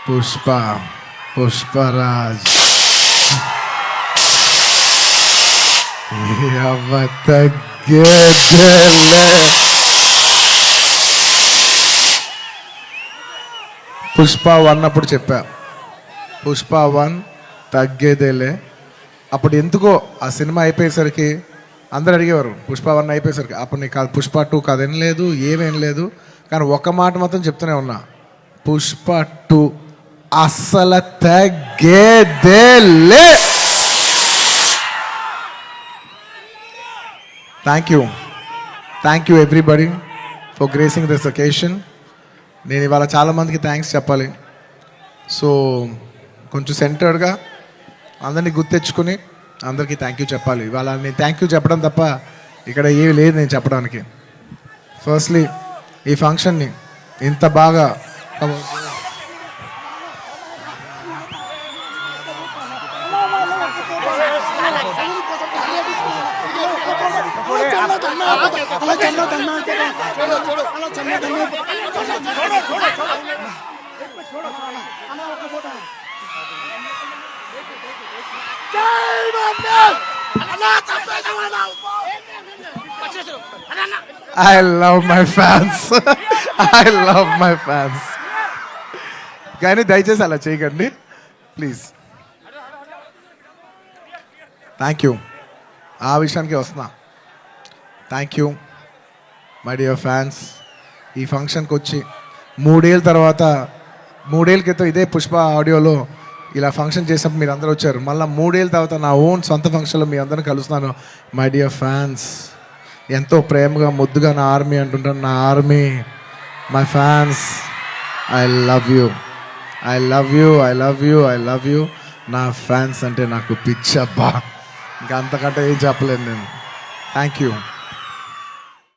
పుష్ప పుష్పరాజ్ తగ్గేదేలే. పుష్ప 1 అప్పుడు చెప్పా, పుష్ప 1 తగ్గేదేలే. అప్పుడు ఎందుకో ఆ సినిమా అయిపోయేసరికి అందరు అడిగేవారు, పుష్ప 1 అయిపోయేసరికి అప్పుడు నీకు కాదు పుష్ప 2 కదేం లేదు, ఏమేం లేదు. కానీ ఒక మాట మాత్రం చెప్తూనే ఉన్నా, పుష్ప 2 అస్సలు తగ్గేదేలే. Thank you everybody for gracing this occasion. నేను ఇవాళ చాలామందికి థ్యాంక్స్ చెప్పాలి. సో కొంచెం సెంటర్డ్గా అందరినీ గుర్తెచ్చుకుని అందరికీ థ్యాంక్ యూ చెప్పాలి. ఇవాళ నేను థ్యాంక్ యూ చెప్పడం తప్ప ఇక్కడ ఏమీ లేదు నేను చెప్పడానికి. ఫస్ట్లీ ఈ ఫంక్షన్ని ఇంత బాగా I love my fans. I love my fans. కానీ దయచేసి అలా చేయకండి ప్లీజ్. Thank you. ఆ విషయానికి వస్తున్నా. Thank you my dear fans. ఈ ఫంక్షన్కి వచ్చి 3 ఏళ్ళ తర్వాత, 3 ఏళ్ళ క్రితం ఇదే పుష్ప ఆడియోలో ఇలా ఫంక్షన్ చేసినప్పుడు మీరు అందరూ వచ్చారు. మళ్ళీ 3 ఏళ్ళ తర్వాత నా ఓన్ సొంత ఫంక్షన్లో మీ అందరిని కలుస్తున్నాను. మై డియర్ ఫ్యాన్స్, ఎంతో ప్రేమగా ముద్దుగా నా ఆర్మీ అంటుంటాను. నా army, my fans, I love you, I love you, I love you, I love you. నా ఫ్యాన్స్ అంటే నాకు పిచ్చబ్బా, ఇంకా అంతకంటే ఏం చెప్పలేను నేను. Thank you.